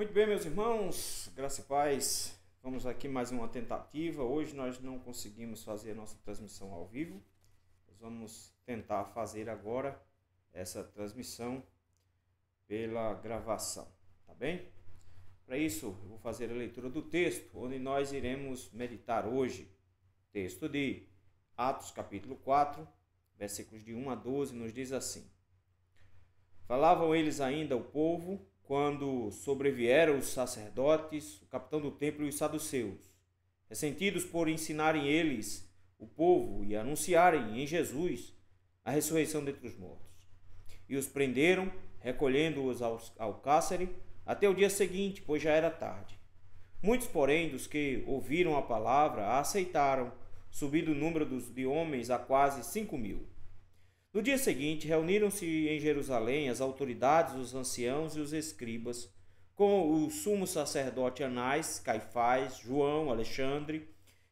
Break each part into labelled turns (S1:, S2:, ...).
S1: Muito bem, meus irmãos, graça e paz. Vamos aqui mais uma tentativa. Hoje nós não conseguimos fazer a nossa transmissão ao vivo. Nós vamos tentar fazer agora essa transmissão pela gravação, tá bem? Para isso, eu vou fazer a leitura do texto, onde nós iremos meditar hoje. Texto de Atos capítulo 4, versículos de 1 a 12, nos diz assim: Falavam eles ainda ao povo, quando sobrevieram os sacerdotes, o capitão do templo e os saduceus, ressentidos por ensinarem eles o povo e anunciarem em Jesus a ressurreição dentre os mortos. E os prenderam, recolhendo-os ao cárcere, até o dia seguinte, pois já era tarde. Muitos, porém, dos que ouviram a palavra, a aceitaram, subindo o número de homens a quase 5.000. No dia seguinte, reuniram-se em Jerusalém as autoridades, os anciãos e os escribas, com o sumo sacerdote Anás, Caifás, João, Alexandre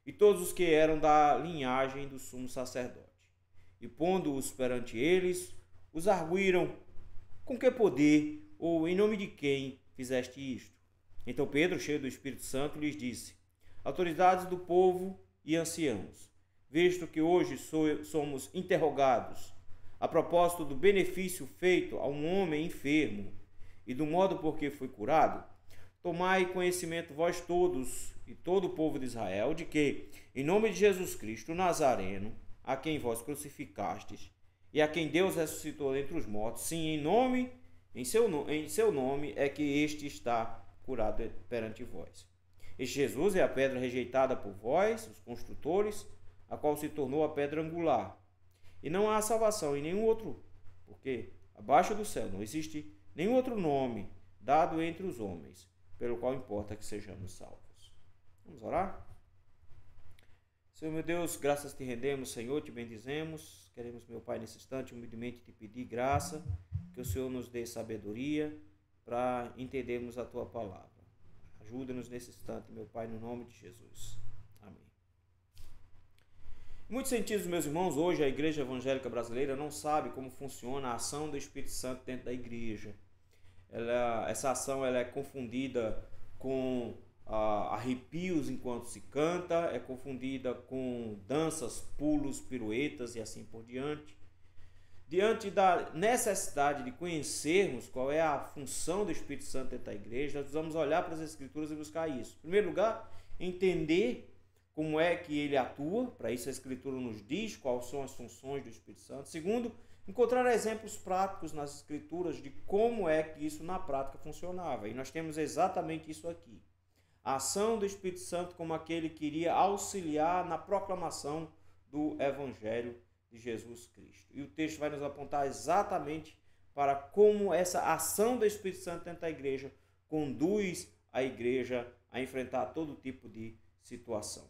S1: e todos os que eram da linhagem do sumo sacerdote. E pondo-os perante eles, os arguíram: com que poder ou em nome de quem fizeste isto? Então Pedro, cheio do Espírito Santo, lhes disse: autoridades do povo e anciãos, visto que hoje somos interrogados a propósito do benefício feito a um homem enfermo e do modo por que foi curado, tomai conhecimento vós todos e todo o povo de Israel de que, em nome de Jesus Cristo, o Nazareno, a quem vós crucificastes e a quem Deus ressuscitou dentre os mortos, sim, em seu nome é que este está curado perante vós. Este Jesus é a pedra rejeitada por vós, os construtores, a qual se tornou a pedra angular. E não há salvação em nenhum outro, porque abaixo do céu não existe nenhum outro nome dado entre os homens, pelo qual importa que sejamos salvos. Vamos orar? Senhor meu Deus, graças te rendemos, Senhor, te bendizemos. Queremos, meu Pai, nesse instante, humildemente te pedir graça, que o Senhor nos dê sabedoria para entendermos a tua palavra. Ajuda-nos nesse instante, meu Pai, no nome de Jesus. Amém. Em muitos sentidos, meus irmãos, hoje a Igreja Evangélica Brasileira não sabe como funciona a ação do Espírito Santo dentro da igreja. Essa ação é confundida com arrepios enquanto se canta, é confundida com danças, pulos, piruetas e assim por diante. Diante da necessidade de conhecermos qual é a função do Espírito Santo dentro da igreja, nós vamos olhar para as Escrituras e buscar isso. Em primeiro lugar, entender como é que ele atua. Para isso a Escritura nos diz quais são as funções do Espírito Santo. Segundo, encontrar exemplos práticos nas Escrituras de como é que isso na prática funcionava. E nós temos exatamente isso aqui. A ação do Espírito Santo como aquele que iria auxiliar na proclamação do Evangelho de Jesus Cristo. E o texto vai nos apontar exatamente para como essa ação do Espírito Santo dentro da igreja conduz a igreja a enfrentar todo tipo de situação.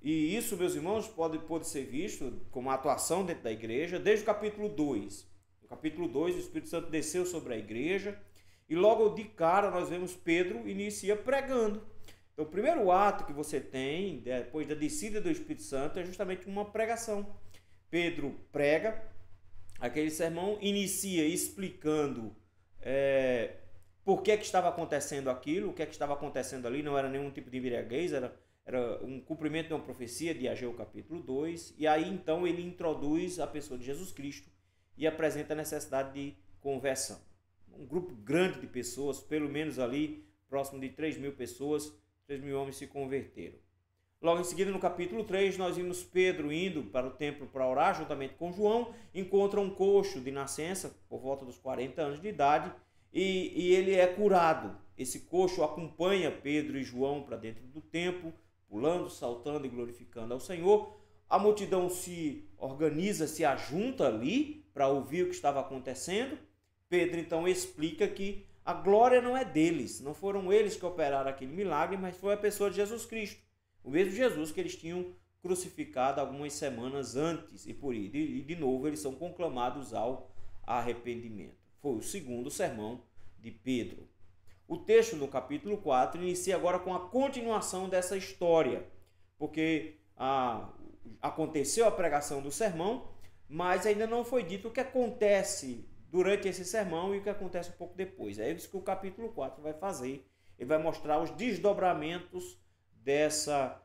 S1: E isso, meus irmãos, pode ser visto como a atuação dentro da igreja desde o capítulo 2. No capítulo 2, o Espírito Santo desceu sobre a igreja e logo de cara nós vemos Pedro inicia pregando. Então o primeiro ato que você tem depois da descida do Espírito Santo é justamente uma pregação. Pedro prega aquele sermão, inicia explicando por que estava acontecendo aquilo, o que estava acontecendo ali. Não era nenhum tipo de embriaguez, era um cumprimento de uma profecia de Ageu capítulo 2, e aí então ele introduz a pessoa de Jesus Cristo e apresenta a necessidade de conversão. Um grupo grande de pessoas, pelo menos ali, próximo de 3.000 pessoas, 3.000 homens se converteram. Logo em seguida, no capítulo 3, nós vimos Pedro indo para o templo para orar, juntamente com João, encontra um coxo de nascença, por volta dos 40 anos de idade, e ele é curado. Esse coxo acompanha Pedro e João para dentro do templo, pulando, saltando e glorificando ao Senhor. A multidão se organiza, se ajunta ali para ouvir o que estava acontecendo. Pedro então explica que a glória não é deles, não foram eles que operaram aquele milagre, mas foi a pessoa de Jesus Cristo, o mesmo Jesus que eles tinham crucificado algumas semanas antes, e por isso, de novo, eles são conclamados ao arrependimento. Foi o segundo sermão de Pedro. O texto do capítulo 4 inicia agora com a continuação dessa história, porque aconteceu a pregação do sermão, mas ainda não foi dito o que acontece durante esse sermão e o que acontece um pouco depois. É isso que o capítulo 4 vai fazer. Ele vai mostrar os desdobramentos dessa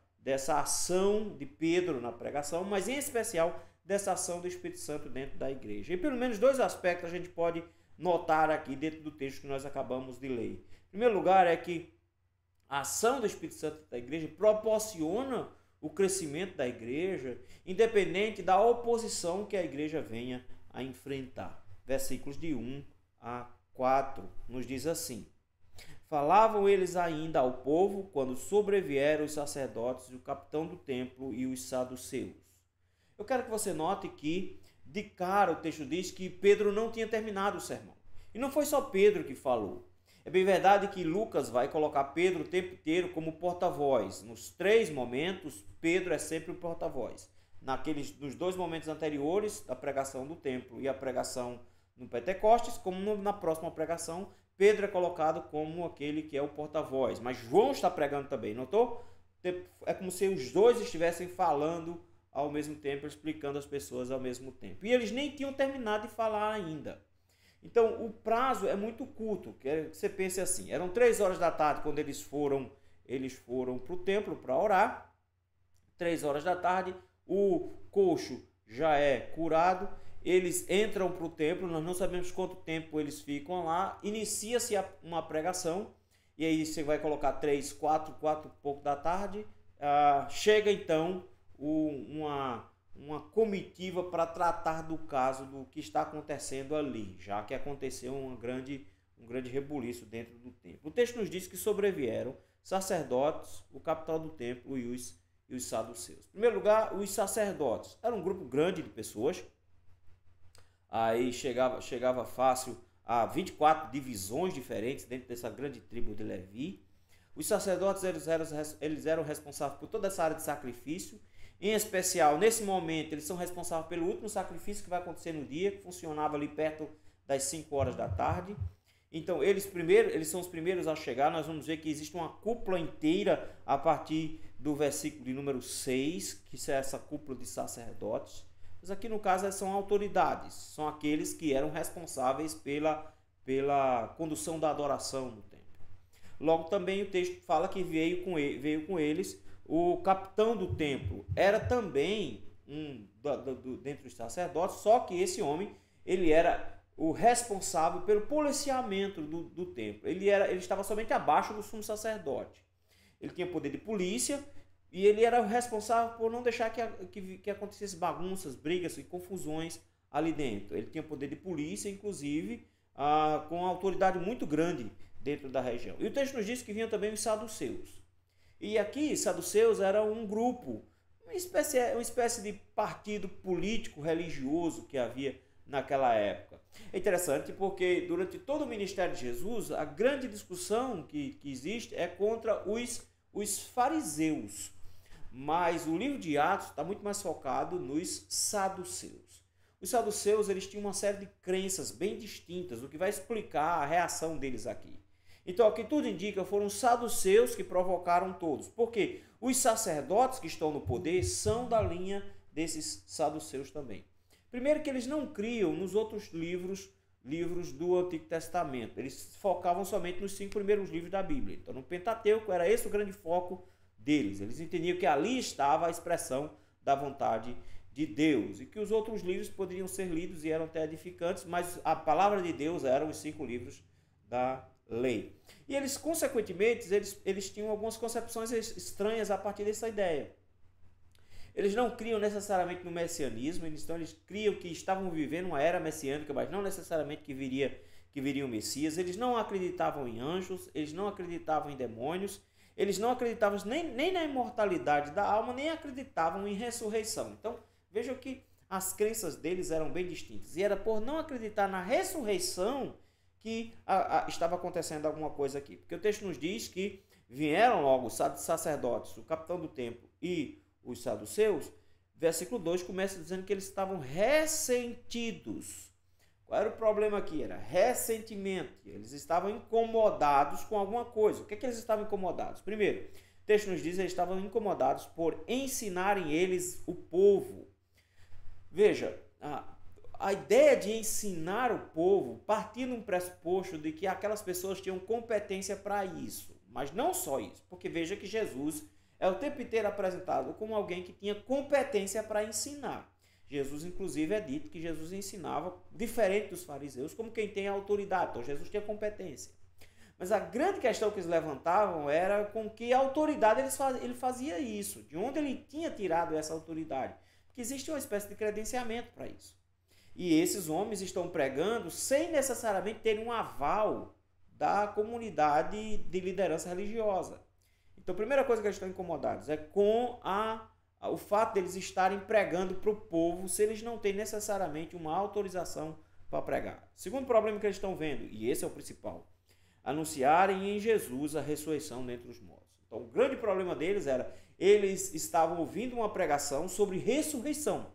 S1: ação de Pedro na pregação, mas em especial dessa ação do Espírito Santo dentro da igreja. E pelo menos dois aspectos a gente pode notar aqui dentro do texto que nós acabamos de ler. Em primeiro lugar é que a ação do Espírito Santo da igreja proporciona o crescimento da igreja, independente da oposição que a igreja venha a enfrentar. Versículos de 1 a 4 nos diz assim: falavam eles ainda ao povo quando sobrevieram os sacerdotes, o capitão do templo e os saduceus. Eu quero que você note que, de cara, o texto diz que Pedro não tinha terminado o sermão. E não foi só Pedro que falou. É bem verdade que Lucas vai colocar Pedro o tempo inteiro como porta-voz. Nos 3 momentos, Pedro é sempre o porta-voz. Nos 2 momentos anteriores, a pregação do templo e a pregação no Pentecostes, como na próxima pregação, Pedro é colocado como aquele que é o porta-voz. Mas João está pregando também, notou? É como se os dois estivessem falando ao mesmo tempo, explicando às pessoas ao mesmo tempo. E eles nem tinham terminado de falar ainda. Então, o prazo é muito curto. Que você pense assim, eram 3 horas da tarde quando eles foram para o templo para orar. 3 horas da tarde, o coxo já é curado. Eles entram para o templo, nós não sabemos quanto tempo eles ficam lá. Inicia-se uma pregação. E aí você vai colocar 3, 4 e pouco da tarde. Chega então uma comitiva para tratar do caso do que está acontecendo ali, já que aconteceu um grande rebuliço dentro do templo. O texto nos diz que sobrevieram sacerdotes, o capitão do templo e os saduceus. Em primeiro lugar, os sacerdotes. Era um grupo grande de pessoas. Aí chegava fácil a 24 divisões diferentes dentro dessa grande tribo de Levi. Os sacerdotes eles eram responsáveis por toda essa área de sacrifício. Em especial, nesse momento, eles são responsáveis pelo último sacrifício que vai acontecer no dia, que funcionava ali perto das 5 horas da tarde. Então, eles são os primeiros a chegar. Nós vamos ver que existe uma cúpula inteira a partir do versículo de número 6, que é essa cúpula de sacerdotes. Mas aqui, no caso, são autoridades, são aqueles que eram responsáveis pela condução da adoração no templo. Logo, também o texto fala que veio com eles o capitão do templo. Era também dentre os sacerdotes, só que esse homem ele era o responsável pelo policiamento do templo. Ele estava somente abaixo do sumo sacerdote. Ele tinha poder de polícia e ele era o responsável por não deixar que acontecesse bagunças, brigas e confusões ali dentro. Ele tinha poder de polícia, inclusive, com uma autoridade muito grande dentro da região. E o texto nos diz que vinham também os saduceus. E aqui, saduceus era um grupo, uma espécie de partido político religioso que havia naquela época. É interessante porque durante todo o ministério de Jesus, a grande discussão que existe é contra os fariseus. Mas o livro de Atos está muito mais focado nos saduceus. Os saduceus eles tinham uma série de crenças bem distintas, o que vai explicar a reação deles aqui. Então, o que tudo indica, foram os saduceus que provocaram todos. Porque os sacerdotes que estão no poder são da linha desses saduceus também. Primeiro que eles não criam nos outros livros do Antigo Testamento. Eles focavam somente nos 5 primeiros livros da Bíblia. Então, no Pentateuco, era esse o grande foco deles. Eles entendiam que ali estava a expressão da vontade de Deus. E que os outros livros poderiam ser lidos e eram até edificantes, mas a palavra de Deus eram os 5 livros da lei. E eles, consequentemente, eles tinham algumas concepções estranhas a partir dessa ideia. Eles não criam necessariamente no messianismo, então eles criam que estavam vivendo uma era messiânica, mas não necessariamente que viria o Messias. Eles não acreditavam em anjos, eles não acreditavam em demônios, eles não acreditavam nem na imortalidade da alma, nem acreditavam em ressurreição. Então, vejam que as crenças deles eram bem distintas. E era por não acreditar na ressurreição que estava acontecendo alguma coisa aqui. Porque o texto nos diz que vieram logo os sacerdotes, o capitão do templo e os saduceus. Versículo 2 começa dizendo que eles estavam ressentidos. Qual era o problema aqui? Era ressentimento. Eles estavam incomodados com alguma coisa. O que eles estavam incomodados? Primeiro, o texto nos diz que eles estavam incomodados por ensinarem eles o povo. Veja, a ideia de ensinar o povo partia de um pressuposto de que aquelas pessoas tinham competência para isso. Mas não só isso, porque veja que Jesus é o tempo inteiro apresentado como alguém que tinha competência para ensinar. Jesus, inclusive, é dito que Jesus ensinava diferente dos fariseus, como quem tem autoridade. Então, Jesus tinha competência. Mas a grande questão que eles levantavam era com que autoridade ele fazia isso, de onde ele tinha tirado essa autoridade. Porque existe uma espécie de credenciamento para isso. E esses homens estão pregando sem necessariamente ter um aval da comunidade de liderança religiosa. Então, a primeira coisa que eles estão incomodados é com o fato deles estarem pregando para o povo se eles não têm necessariamente uma autorização para pregar. Segundo problema que eles estão vendo, e esse é o principal, anunciarem em Jesus a ressurreição dentre os mortos. Então, o grande problema deles era, eles estavam ouvindo uma pregação sobre ressurreição.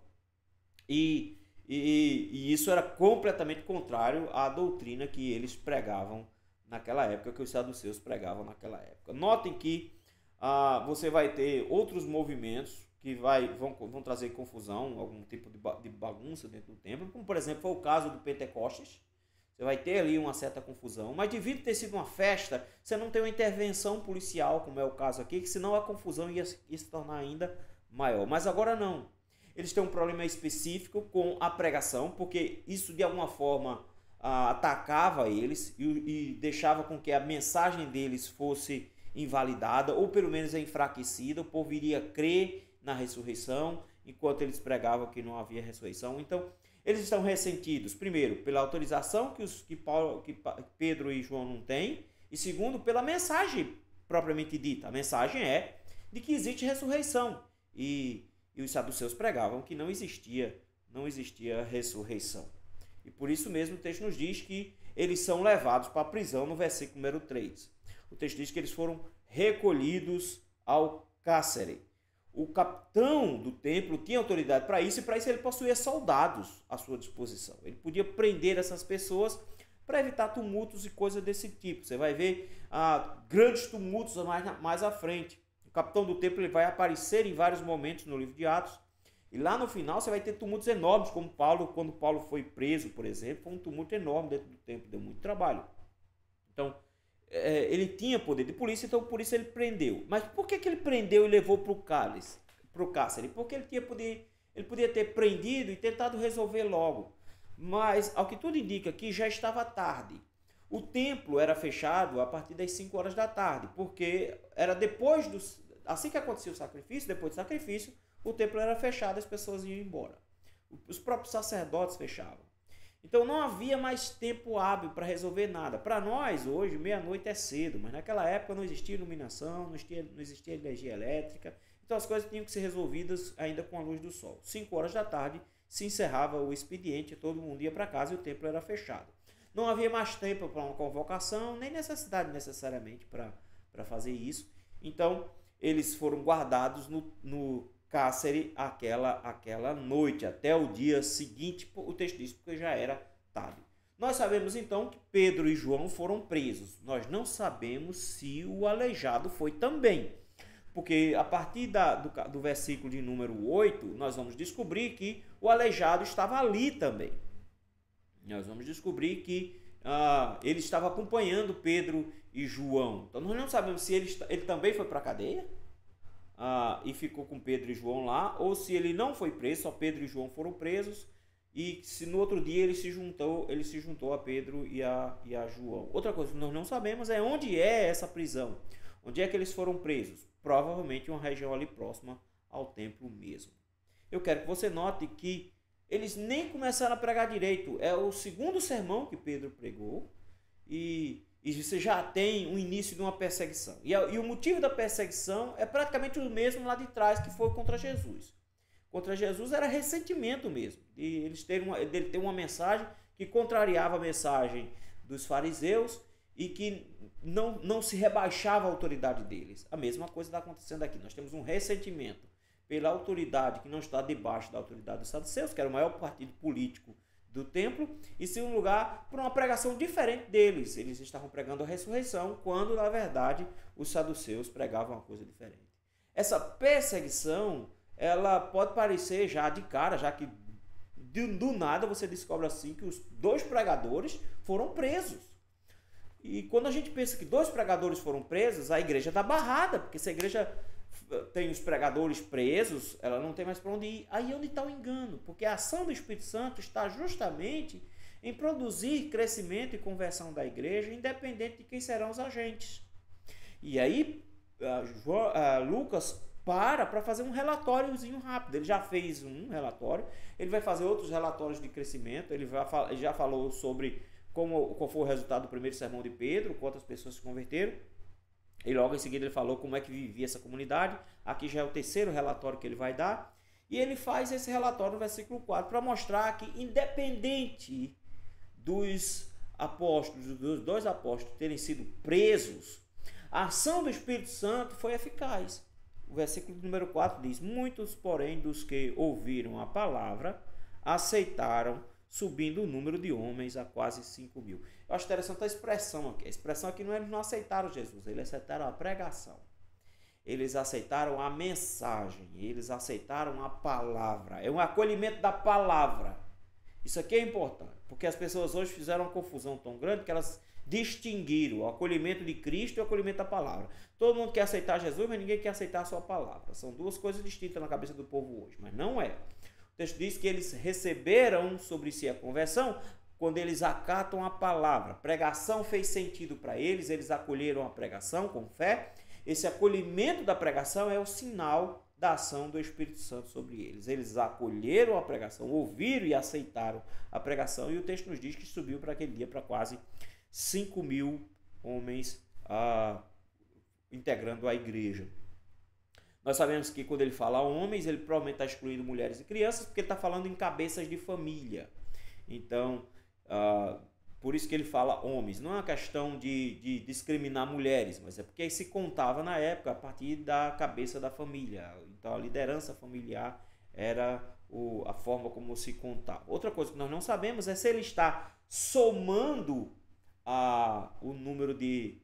S1: E isso era completamente contrário à doutrina que eles pregavam naquela época, que os saduceus pregavam naquela época. Notem que você vai ter outros movimentos que vão trazer confusão, algum tipo de bagunça dentro do templo, como por exemplo foi o caso do Pentecostes. Você vai ter ali uma certa confusão, mas devido ter sido uma festa, você não tem uma intervenção policial, como é o caso aqui, que senão a confusão ia se tornar ainda maior. Mas agora não. Eles têm um problema específico com a pregação, porque isso de alguma forma atacava eles e deixava com que a mensagem deles fosse invalidada, ou pelo menos enfraquecida. O povo iria crer na ressurreição, enquanto eles pregavam que não havia ressurreição. Então, eles estão ressentidos, primeiro, pela autorização que Pedro e João não têm, e segundo, pela mensagem propriamente dita. A mensagem é de que existe ressurreição, e os saduceus pregavam que não existia ressurreição. E por isso mesmo o texto nos diz que eles são levados para a prisão no versículo número 3. O texto diz que eles foram recolhidos ao cárcere. O capitão do templo tinha autoridade para isso, e para isso ele possuía soldados à sua disposição. Ele podia prender essas pessoas para evitar tumultos e coisas desse tipo. Você vai ver grandes tumultos mais à frente. O capitão do templo ele vai aparecer em vários momentos no livro de Atos. E lá no final você vai ter tumultos enormes, como quando Paulo foi preso, por exemplo. Foi um tumulto enorme dentro do templo, deu muito trabalho. Então, ele tinha poder de polícia, então por isso ele prendeu. Mas por que ele prendeu e levou para o cárcere? Porque ele podia ter prendido e tentado resolver logo. Mas, ao que tudo indica, que já estava tarde. O templo era fechado a partir das 5 horas da tarde, porque era assim que acontecia o sacrifício, depois do sacrifício, o templo era fechado, as pessoas iam embora. Os próprios sacerdotes fechavam. Então não havia mais tempo hábil para resolver nada. Para nós, hoje, meia-noite é cedo, mas naquela época não existia iluminação, não existia energia elétrica, então as coisas tinham que ser resolvidas ainda com a luz do sol. 5 horas da tarde se encerrava o expediente, todo mundo ia para casa e o templo era fechado. Não havia mais tempo para uma convocação, nem necessidade necessariamente para fazer isso. Então eles foram guardados no cárcere aquela noite, até o dia seguinte, o texto diz, porque já era tarde. Nós sabemos então que Pedro e João foram presos. Nós não sabemos se o aleijado foi também. Porque a partir do versículo de número 8, nós vamos descobrir que o aleijado estava ali também. Nós vamos descobrir que ele estava acompanhando Pedro e João. Então nós não sabemos se ele também foi para a cadeia, e ficou com Pedro e João lá, ou se ele não foi preso, só Pedro e João foram presos, e se no outro dia ele se juntou a Pedro e a João. Outra coisa que nós não sabemos é onde é essa prisão, onde é que eles foram presos. Provavelmente uma região ali próxima ao templo mesmo. Eu quero que você note que eles nem começaram a pregar direito. É o segundo sermão que Pedro pregou, e você já tem o início de uma perseguição. E o motivo da perseguição é praticamente o mesmo lá de trás, que foi contra Jesus. Contra Jesus era ressentimento mesmo. E eles dele ter uma mensagem que contrariava a mensagem dos fariseus e que não se rebaixava a autoridade deles. A mesma coisa está acontecendo aqui. Nós temos um ressentimento pela autoridade que não está debaixo da autoridade dos saduceus, que era o maior partido político do templo, e sim um lugar por uma pregação diferente deles. Eles estavam pregando a ressurreição, quando na verdade os saduceus pregavam uma coisa diferente. Essa perseguição, ela pode parecer já de cara, já que do nada você descobre assim que os 2 pregadores foram presos. E quando a gente pensa que 2 pregadores foram presos, a igreja está barrada, porque se a igreja tem os pregadores presos, ela não tem mais para onde ir. Aí é onde está o engano, porque a ação do Espírito Santo está justamente em produzir crescimento e conversão da igreja, independente de quem serão os agentes. E aí Lucas para fazer um relatóriozinho rápido. Ele já fez um relatório, ele vai fazer outros relatórios de crescimento, ele já falou sobre qual foi o resultado do primeiro sermão de Pedro, quantas pessoas se converteram, e logo em seguida ele falou como é que vivia essa comunidade. Aqui já é o terceiro relatório que ele vai dar, e ele faz esse relatório no versículo 4 para mostrar que, independente dos apóstolos, dos 2 apóstolos terem sido presos, a ação do Espírito Santo foi eficaz. O versículo número 4 diz: muitos, porém, dos que ouviram a palavra, aceitaram, subindo o número de homens a quase 5.000. Eu acho interessante a expressão aqui. A expressão aqui não é eles não aceitaram Jesus, eles aceitaram a pregação. Eles aceitaram a mensagem, eles aceitaram a palavra. É um acolhimento da palavra. Isso aqui é importante, porque as pessoas hoje fizeram uma confusão tão grande que elas distinguiram o acolhimento de Cristo e o acolhimento da palavra. Todo mundo quer aceitar Jesus, mas ninguém quer aceitar a sua palavra. São 2 coisas distintas na cabeça do povo hoje, mas não é. O texto diz que eles receberam sobre si a conversão quando eles acatam a palavra. A pregação fez sentido para eles, eles acolheram a pregação com fé. Esse acolhimento da pregação é o sinal da ação do Espírito Santo sobre eles. Eles acolheram a pregação, ouviram e aceitaram a pregação, e o texto nos diz que subiu para aquele dia para quase 5.000 homens integrando a igreja. Nós sabemos que quando ele fala homens, ele provavelmente está excluindo mulheres e crianças, porque ele está falando em cabeças de família. Então, por isso que ele fala homens. Não é uma questão de discriminar mulheres, mas é porque se contava na época a partir da cabeça da família. Então, a liderança familiar era a forma como se contava. Outra coisa que nós não sabemos é se ele está somando o número de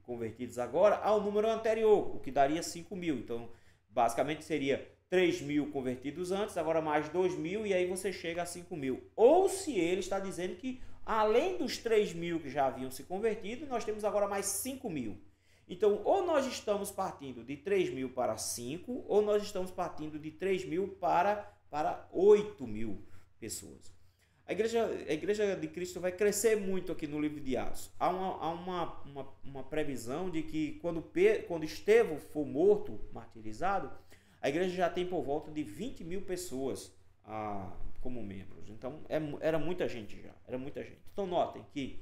S1: convertidos agora ao número anterior, o que daria 5.000. Então, basicamente seria 3.000 convertidos antes, agora mais 2.000, e aí você chega a 5.000. Ou se ele está dizendo que, além dos 3.000 que já haviam se convertido, nós temos agora mais 5.000. Então, ou nós estamos partindo de 3.000 para 5, ou nós estamos partindo de 3.000 para 8.000 pessoas. A igreja de Cristo vai crescer muito aqui no livro de Atos. Há uma previsão de que quando Estevão for morto, martirizado, a igreja já tem por volta de 20.000 pessoas como membros. Então, era muita gente já. Era muita gente. Então, notem que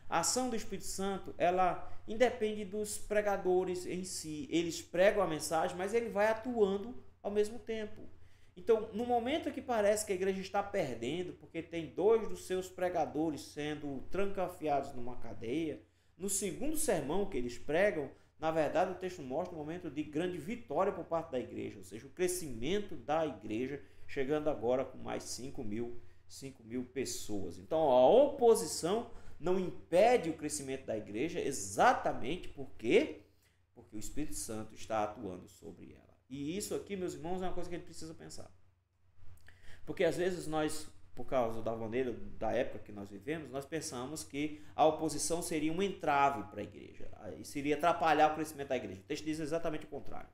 S1: a ação do Espírito Santo, ela independe dos pregadores em si. Eles pregam a mensagem, mas ele vai atuando ao mesmo tempo. Então, no momento que parece que a igreja está perdendo, porque tem 2 dos seus pregadores sendo trancafiados numa cadeia, no segundo sermão que eles pregam, na verdade o texto mostra um momento de grande vitória por parte da igreja, ou seja, o crescimento da igreja, chegando agora com mais 5.000 pessoas. Então, a oposição não impede o crescimento da igreja, exatamente porque o Espírito Santo está atuando sobre ela. E isso aqui, meus irmãos, é uma coisa que a gente precisa pensar. Porque às vezes nós, por causa da maneira, da época que nós vivemos, nós pensamos que a oposição seria um entrave para a igreja. Isso iria atrapalhar o crescimento da igreja. O texto diz exatamente o contrário.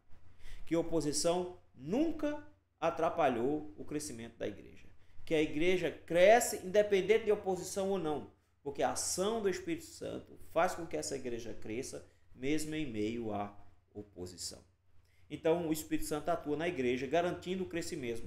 S1: Que a oposição nunca atrapalhou o crescimento da igreja. Que a igreja cresce independente de oposição ou não. Porque a ação do Espírito Santo faz com que essa igreja cresça, mesmo em meio à oposição. Então, o Espírito Santo atua na igreja, garantindo o crescimento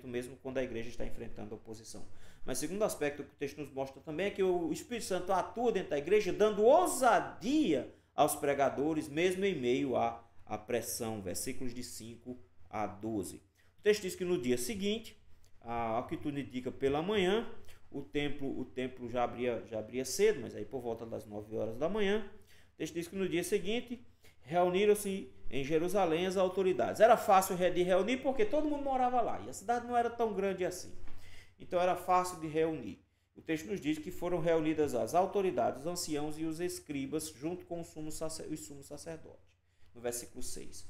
S1: mesmo quando a igreja está enfrentando a oposição. Mas o segundo aspecto que o texto nos mostra também é que o Espírito Santo atua dentro da igreja, dando ousadia aos pregadores, mesmo em meio à pressão. Versículos de 5 a 12. O texto diz que no dia seguinte, ao que tudo indica pela manhã, o templo já abria cedo, mas aí por volta das 9 horas da manhã. O texto diz que no dia seguinte reuniram-se em Jerusalém as autoridades. Era fácil de reunir porque todo mundo morava lá e a cidade não era tão grande assim. Então era fácil de reunir. O texto nos diz que foram reunidas as autoridades, os anciãos e os escribas junto com os sumos sacerdotes. No versículo 6. O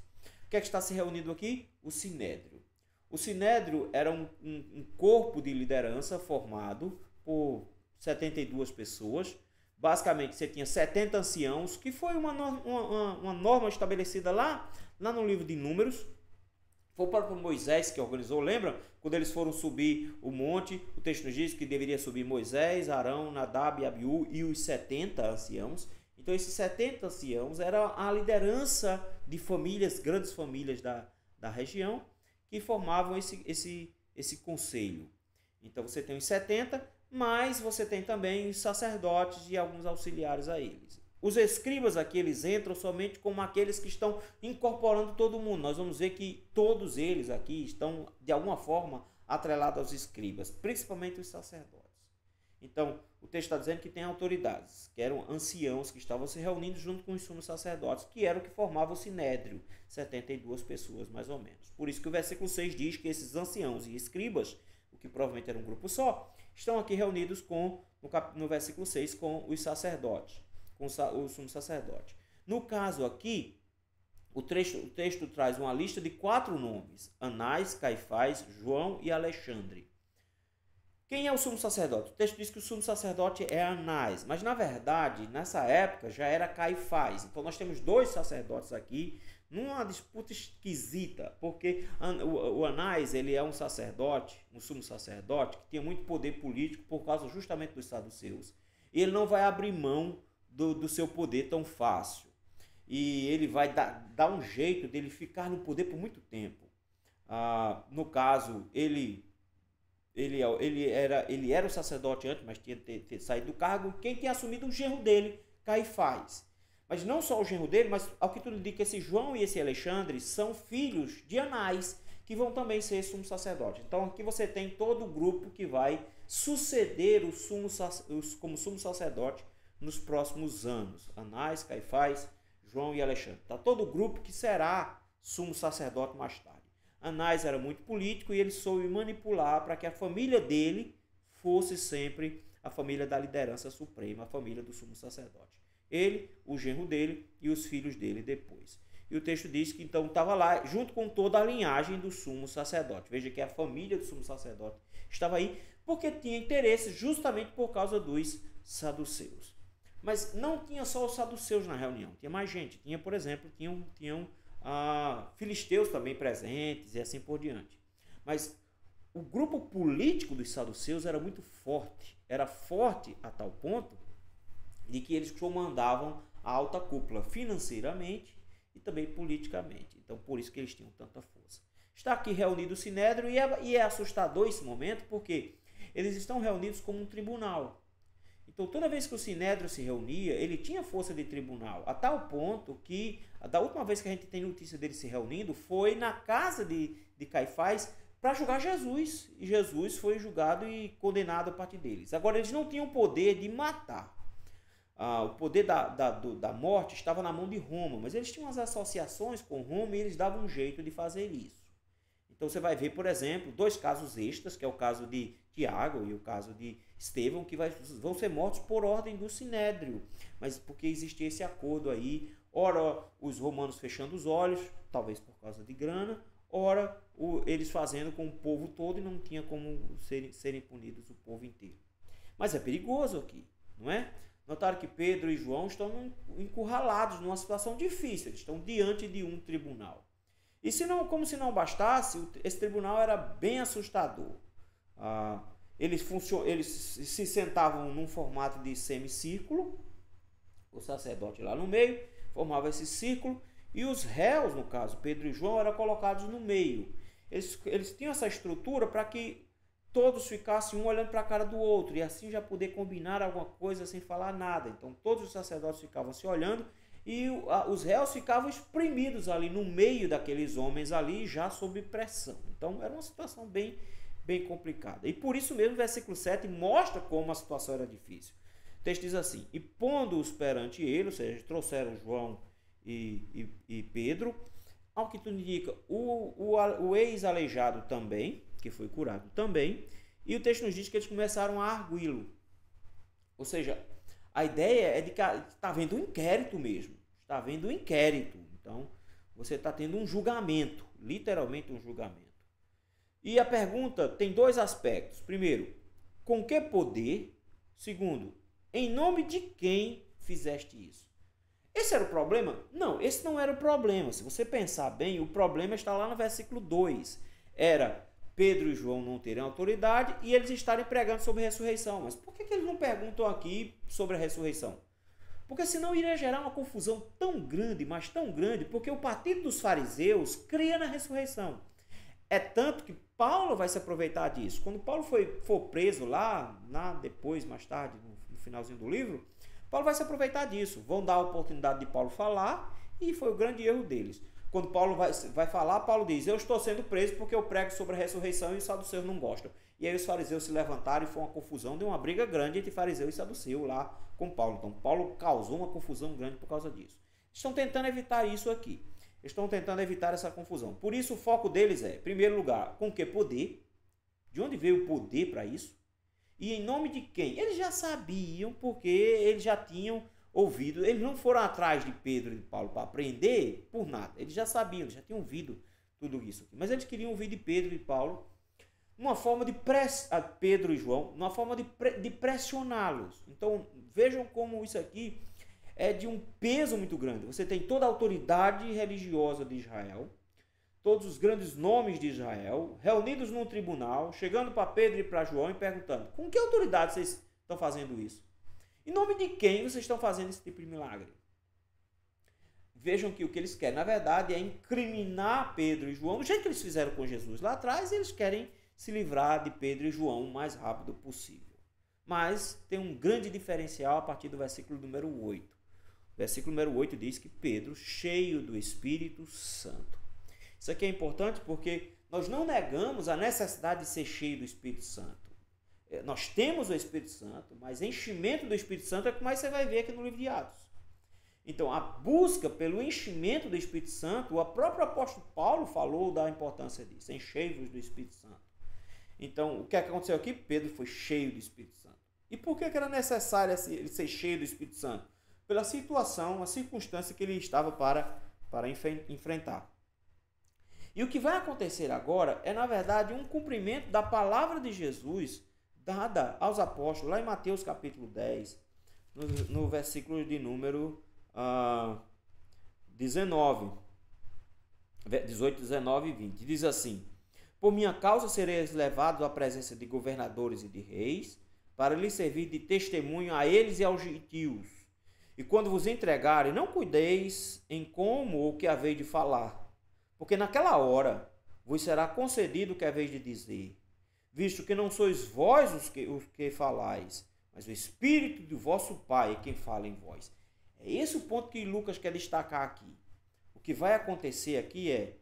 S1: que é que está se reunindo aqui? O sinédrio. O Sinédrio era um corpo de liderança formado por 72 pessoas. Basicamente, você tinha 70 anciãos, que foi uma norma estabelecida lá no livro de Números. Foi o próprio Moisés que organizou, lembra? Quando eles foram subir o monte, o texto nos diz que deveria subir Moisés, Arão, Nadab e Abiú e os 70 anciãos. Então, esses 70 anciãos eram a liderança de famílias, grandes famílias da região, que formavam esse conselho. Então, você tem os 70, mas você tem também os sacerdotes e alguns auxiliares a eles. Os escribas aqui, eles entram somente como aqueles que estão incorporando todo mundo. Nós vamos ver que todos eles aqui estão, de alguma forma, atrelados aos escribas, principalmente os sacerdotes. Então, o texto está dizendo que tem autoridades, que eram anciãos que estavam se reunindo junto com os sumos sacerdotes, que eram que formavam o sinédrio, 72 pessoas mais ou menos. Por isso que o versículo 6 diz que esses anciãos e escribas, o que provavelmente era um grupo só, estão aqui reunidos no versículo 6 com os sacerdotes, com o sumo sacerdote. No caso aqui, o texto traz uma lista de 4 nomes: Anás, Caifás, João e Alexandre. Quem é o sumo sacerdote? O texto diz que o sumo sacerdote é Anás, mas na verdade, nessa época, já era Caifás. Então nós temos 2 sacerdotes aqui, numa disputa esquisita, porque o Anás, ele é um sacerdote, um sumo sacerdote, que tinha muito poder político por causa justamente dos saduceus. E ele não vai abrir mão do seu poder tão fácil. E ele vai dar um jeito dele ficar no poder por muito tempo. No caso, ele era o sacerdote antes, mas tinha ter saído do cargo. Quem tinha assumido o genro dele, Caifás. Mas não só o genro dele, mas ao que tudo indica, esse João e esse Alexandre são filhos de Anás, que vão também ser sumo sacerdote. Então aqui você tem todo o grupo que vai suceder como sumo sacerdote nos próximos anos. Anás, Caifás, João e Alexandre. Está todo o grupo que será sumo sacerdote mais tarde. Anás era muito político e ele soube manipular para que a família dele fosse sempre a família da liderança suprema, a família do sumo sacerdote. Ele, o genro dele e os filhos dele depois. E o texto diz que então estava lá junto com toda a linhagem do sumo sacerdote. Veja que a família do sumo sacerdote estava aí porque tinha interesse justamente por causa dos saduceus. Mas não tinha só os saduceus na reunião, tinha mais gente. Tinha, por exemplo, tinham filisteus também presentes e assim por diante. Mas o grupo político dos saduceus era muito forte. Era forte a tal ponto de que eles comandavam a alta cúpula financeiramente e também politicamente. Então, por isso que eles tinham tanta força. Está aqui reunido o sinédrio e é assustador esse momento porque eles estão reunidos como um tribunal. Então, toda vez que o sinédrio se reunia, ele tinha força de tribunal, a tal ponto que, da última vez que a gente tem notícia dele se reunindo, foi na casa de Caifás para julgar Jesus. E Jesus foi julgado e condenado a partir deles. Agora, eles não tinham o poder de matar. O poder da morte estava na mão de Roma, mas eles tinham as associações com Roma e eles davam um jeito de fazer isso. Então você vai ver, por exemplo, 2 casos extras, que é o caso de Tiago e o caso de Estevão, que vão ser mortos por ordem do sinédrio, mas porque existia esse acordo aí, ora os romanos fechando os olhos, talvez por causa de grana, ora eles fazendo com o povo todo e não tinha como serem punidos o povo inteiro. Mas é perigoso aqui, não é? Notaram que Pedro e João estão encurralados numa situação difícil, eles estão diante de um tribunal. E como se não bastasse, esse tribunal era bem assustador. Eles se sentavam num formato de semicírculo, o sacerdote lá no meio, formava esse círculo, e os réus, no caso, Pedro e João, eram colocados no meio. Eles tinham essa estrutura para que todos ficassem um olhando para a cara do outro, e assim já poder combinar alguma coisa sem falar nada. Então todos os sacerdotes ficavam se olhando, e os réus ficavam espremidos ali no meio daqueles homens ali, já sob pressão. Então era uma situação bem complicada. E por isso mesmo o versículo 7 mostra como a situação era difícil. O texto diz assim: e pondo-os perante ele, ou seja, trouxeram João e Pedro, ao que tudo indica, o ex-aleijado também, que foi curado também, e o texto nos diz que eles começaram a arguí-lo. Ou seja, a ideia é de que está havendo um inquérito mesmo. Está havendo um inquérito. Então, você está tendo um julgamento, literalmente um julgamento. E a pergunta tem dois aspectos. Primeiro, com que poder? Segundo, em nome de quem fizeste isso? Esse era o problema? Não, esse não era o problema. Se você pensar bem, o problema está lá no versículo 2. Era Pedro e João não terem autoridade e eles estarem pregando sobre a ressurreição. Mas por que eles não perguntam aqui sobre a ressurreição? Porque senão iria gerar uma confusão tão grande, mas tão grande, porque o partido dos fariseus cria na ressurreição. É tanto que Paulo vai se aproveitar disso. Quando Paulo for preso lá, depois, mais tarde, no finalzinho do livro, Paulo vai se aproveitar disso. Vão dar a oportunidade de Paulo falar e foi o grande erro deles. Quando Paulo vai falar, Paulo diz, eu estou sendo preso porque eu prego sobre a ressurreição e os saduceus não gostam. E aí os fariseus se levantaram e foi uma confusão, deu uma briga grande entre fariseu e saduceu lá com Paulo. Então Paulo causou uma confusão grande por causa disso. Estão tentando evitar isso aqui. Estão tentando evitar essa confusão. Por isso o foco deles é, em primeiro lugar, com que poder? De onde veio o poder para isso? E em nome de quem? Eles já sabiam, porque eles já tinham ouvido. Eles não foram atrás de Pedro e de Paulo para aprender por nada. Eles já sabiam, eles já tinham ouvido tudo isso aqui. Mas eles queriam ouvir de Pedro e de Paulo uma forma de Pedro e João, uma forma de pressioná-los. Então vejam como isso aqui é de um peso muito grande. Você tem toda a autoridade religiosa de Israel, todos os grandes nomes de Israel, reunidos num tribunal, chegando para Pedro e para João e perguntando, com que autoridade vocês estão fazendo isso? Em nome de quem vocês estão fazendo esse tipo de milagre? Vejam que o que eles querem, na verdade, é incriminar Pedro e João, do jeito que eles fizeram com Jesus lá atrás, eles querem se livrar de Pedro e João o mais rápido possível. Mas tem um grande diferencial a partir do versículo número 8. O versículo número 8 diz que Pedro, cheio do Espírito Santo. Isso aqui é importante porque nós não negamos a necessidade de ser cheio do Espírito Santo. Nós temos o Espírito Santo, mas enchimento do Espírito Santo é o que mais você vai ver aqui no livro de Atos. Então, a busca pelo enchimento do Espírito Santo, o próprio apóstolo Paulo falou da importância disso, enchei-vos do Espírito Santo. Então, o que aconteceu aqui? Pedro foi cheio do Espírito Santo. E por que era necessário ele ser cheio do Espírito Santo? Pela situação, a circunstância que ele estava para enfrentar. E o que vai acontecer agora é, na verdade, um cumprimento da palavra de Jesus dada aos apóstolos, lá em Mateus capítulo 10, no versículo de número 18, 19 e 20. Diz assim, por minha causa sereis levados à presença de governadores e de reis, para lhes servir de testemunho a eles e aos gentios. E quando vos entregarem, não cuideis em como ou que haveis de falar, porque naquela hora vos será concedido o que haveis de dizer, visto que não sois vós os que falais, mas o Espírito do vosso Pai é quem fala em vós. É esse o ponto que Lucas quer destacar aqui. O que vai acontecer aqui é,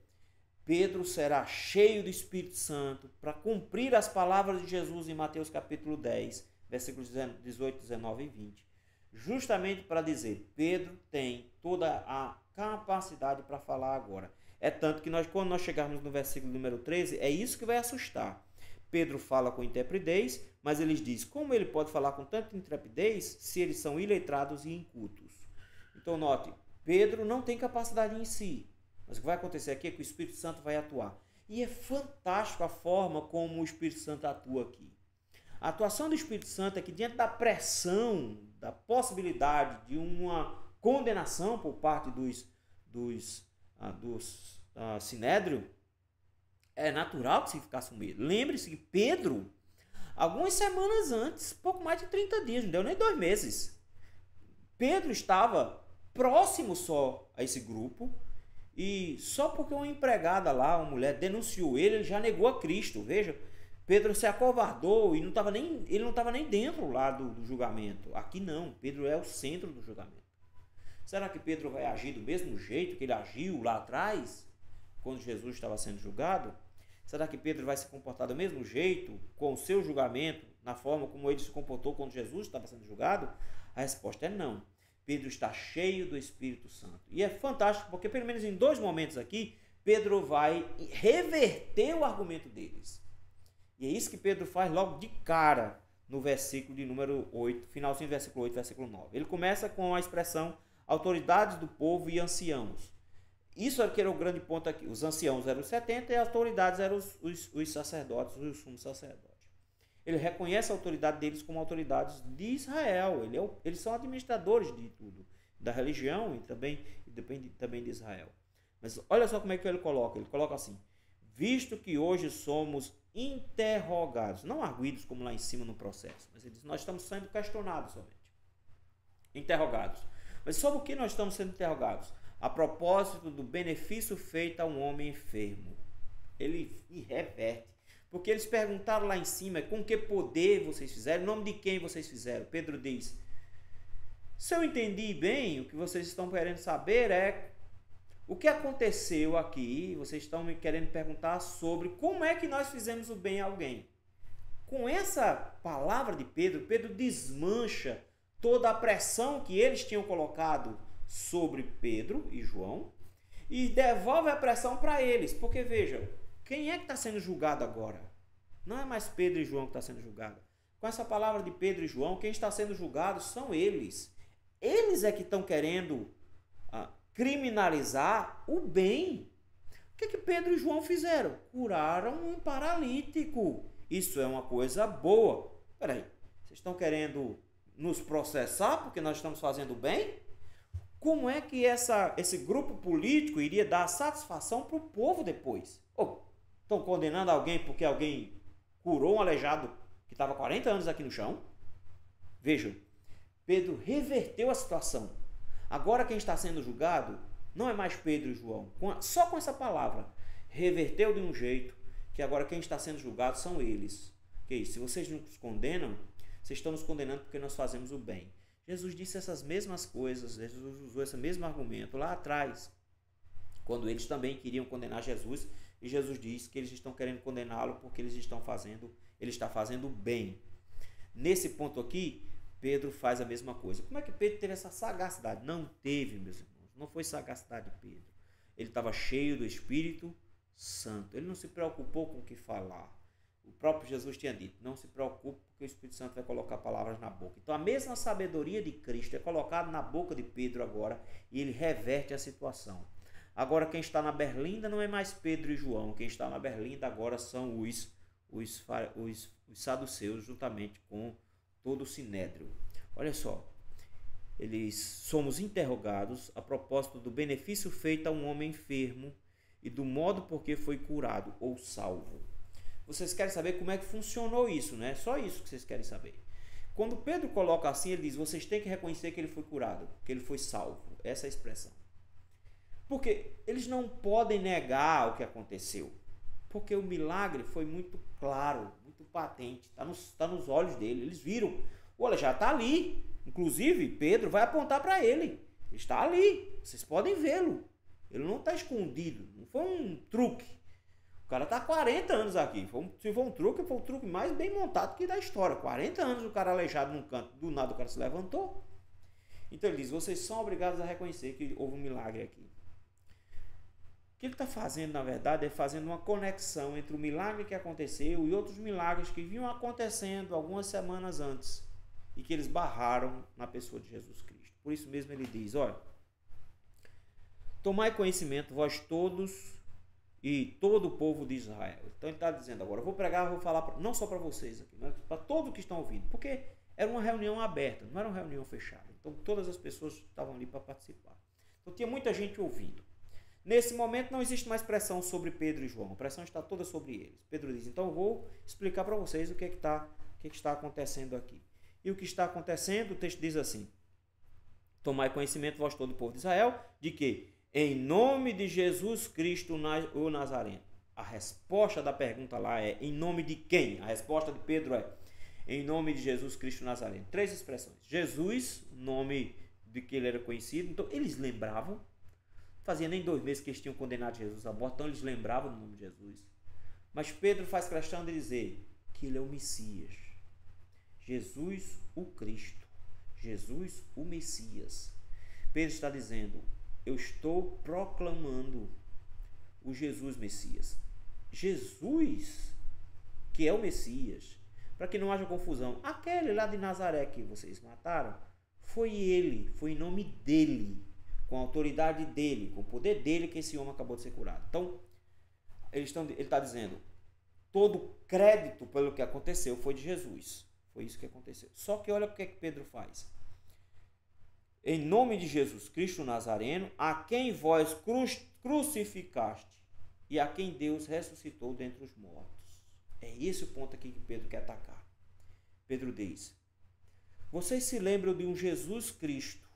S1: Pedro será cheio do Espírito Santo para cumprir as palavras de Jesus em Mateus capítulo 10, versículos 18, 19 e 20. Justamente para dizer, Pedro tem toda a capacidade para falar agora. É tanto que quando nós chegarmos no versículo número 13, é isso que vai assustar. Pedro fala com intrepidez, mas eles dizem, como ele pode falar com tanta intrepidez se eles são iletrados e incultos? Então note, Pedro não tem capacidade em si, mas o que vai acontecer aqui é que o Espírito Santo vai atuar. E é fantástico a forma como o Espírito Santo atua aqui. A atuação do Espírito Santo é que diante da pressão, da possibilidade de uma condenação por parte dos sinédrio, é natural que se ficasse com medo. Lembre-se que Pedro, algumas semanas antes, pouco mais de 30 dias, não deu nem 2 meses, Pedro estava próximo só a esse grupo, e só porque uma empregada lá, uma mulher, denunciou ele já negou a Cristo. Veja, Pedro se acovardou e ele não estava nem dentro lá do julgamento. Aqui não, Pedro é o centro do julgamento. Será que Pedro vai agir do mesmo jeito que ele agiu lá atrás, quando Jesus estava sendo julgado? Será que Pedro vai se comportar do mesmo jeito com o seu julgamento, na forma como ele se comportou quando Jesus estava sendo julgado? A resposta é não. Pedro está cheio do Espírito Santo. E é fantástico, porque pelo menos em 2 momentos aqui, Pedro vai reverter o argumento deles. E é isso que Pedro faz logo de cara no versículo de número 8, finalzinho do versículo 8, versículo 9. Ele começa com a expressão autoridades do povo e anciãos. isso aqui era o grande ponto aqui. Os anciãos eram os 70 e as autoridades eram os sacerdotes, os sumos sacerdotes. Ele reconhece a autoridade deles como autoridades de Israel. Eles são administradores de tudo, da religião e depende também de Israel. Mas olha só como é que ele coloca. Ele coloca assim: visto que hoje somos interrogados, não arguidos como lá em cima no processo, mas ele diz, nós estamos sendo questionados somente. Interrogados. Mas sobre o que nós estamos sendo interrogados? A propósito do benefício feito a um homem enfermo. Ele reverte. Porque eles perguntaram lá em cima, com que poder vocês fizeram, em nome de quem vocês fizeram? Pedro diz, se eu entendi bem, o que vocês estão querendo saber é o que aconteceu aqui. Vocês estão me querendo perguntar sobre como é que nós fizemos o bem a alguém. Com essa palavra de Pedro, Pedro desmancha toda a pressão que eles tinham colocado sobre Pedro e João e devolve a pressão para eles. Porque vejam, quem é que está sendo julgado agora? Não é mais Pedro e João que está sendo julgado. Com essa palavra de Pedro e João, quem está sendo julgado são eles. Eles é que estão querendo criminalizar o bem. O que Pedro e João fizeram? Curaram um paralítico. Isso é uma coisa boa. Peraí, vocês estão querendo nos processar porque nós estamos fazendo bem? Como é que esse grupo político iria dar satisfação para o povo depois? Estão condenando alguém porque alguém curou um aleijado que estava 40 anos aqui no chão? Vejam, Pedro reverteu a situação. Agora quem está sendo julgado não é mais Pedro e João. Só com essa palavra, reverteu de um jeito que agora quem está sendo julgado são eles. Que se vocês nos condenam, vocês estão nos condenando porque nós fazemos o bem. Jesus disse essas mesmas coisas, Jesus usou esse mesmo argumento lá atrás, quando eles também queriam condenar Jesus, e Jesus disse que eles estão querendo condená-lo porque ele está fazendo bem. Nesse ponto aqui, Pedro faz a mesma coisa. Como é que Pedro teve essa sagacidade? Não teve, meus irmãos. Não foi sagacidade de Pedro. Ele estava cheio do Espírito Santo. Ele não se preocupou com o que falar. O próprio Jesus tinha dito, não se preocupe porque o Espírito Santo vai colocar palavras na boca. Então a mesma sabedoria de Cristo é colocada na boca de Pedro agora e ele reverte a situação. Agora quem está na berlinda não é mais Pedro e João. Quem está na berlinda agora são os saduceus juntamente com todo o sinédrio. Olha só, somos interrogados a propósito do benefício feito a um homem enfermo e do modo por que foi curado ou salvo. Vocês querem saber como é que funcionou isso, né? Só isso que vocês querem saber. Quando Pedro coloca assim, ele diz, vocês têm que reconhecer que ele foi curado, que ele foi salvo. Essa é a expressão. Porque eles não podem negar o que aconteceu. Porque o milagre foi muito claro, muito patente, está nos olhos dele. Eles viram, olha, já está ali. Inclusive, Pedro vai apontar para ele. Ele está ali, vocês podem vê-lo. Ele não está escondido, não foi um truque. O cara está há 40 anos aqui. Se for um truque mais bem montado que da história. 40 anos o cara aleijado num canto, do nada o cara se levantou. Então ele diz, vocês são obrigados a reconhecer que houve um milagre aqui. O que ele está fazendo, na verdade, é fazendo uma conexão entre o milagre que aconteceu e outros milagres que vinham acontecendo algumas semanas antes e que eles barraram na pessoa de Jesus Cristo. Por isso mesmo ele diz, olha, tomai conhecimento, vós todos e todo o povo de Israel. Então ele está dizendo agora, eu vou pregar, vou falar não só para vocês aqui, mas para todos que estão ouvindo, porque era uma reunião aberta, não era uma reunião fechada. Então todas as pessoas estavam ali para participar. Então tinha muita gente ouvindo. Nesse momento não existe mais pressão sobre Pedro e João, a pressão está toda sobre eles. Pedro diz, então eu vou explicar para vocês o que está acontecendo aqui. E o que está acontecendo, o texto diz assim, tomai conhecimento vós todo o povo de Israel, de que em nome de Jesus Cristo o Nazareno. A resposta da pergunta lá é, em nome de quem? A resposta de Pedro é, em nome de Jesus Cristo Nazareno. 3 expressões. Jesus, nome de que ele era conhecido, então eles lembravam. Fazia nem 2 meses que eles tinham condenado Jesus à morte, então eles lembravam do nome de Jesus. Mas Pedro faz questão de dizer que ele é o Messias. Jesus, o Cristo. Jesus, o Messias. Pedro está dizendo, eu estou proclamando o Jesus Messias. Jesus, que é o Messias, para que não haja confusão, aquele lá de Nazaré que vocês mataram, foi ele, foi em nome dele. com a autoridade dele, com o poder dele, que esse homem acabou de ser curado. Então, ele está dizendo, todo crédito pelo que aconteceu foi de Jesus. Foi isso que aconteceu. Só que olha o que é que Pedro faz. Em nome de Jesus Cristo Nazareno, a quem vós crucificaste e a quem Deus ressuscitou dentre os mortos. É esse o ponto aqui que Pedro quer atacar. Pedro diz, vocês se lembram de um Jesus Cristo,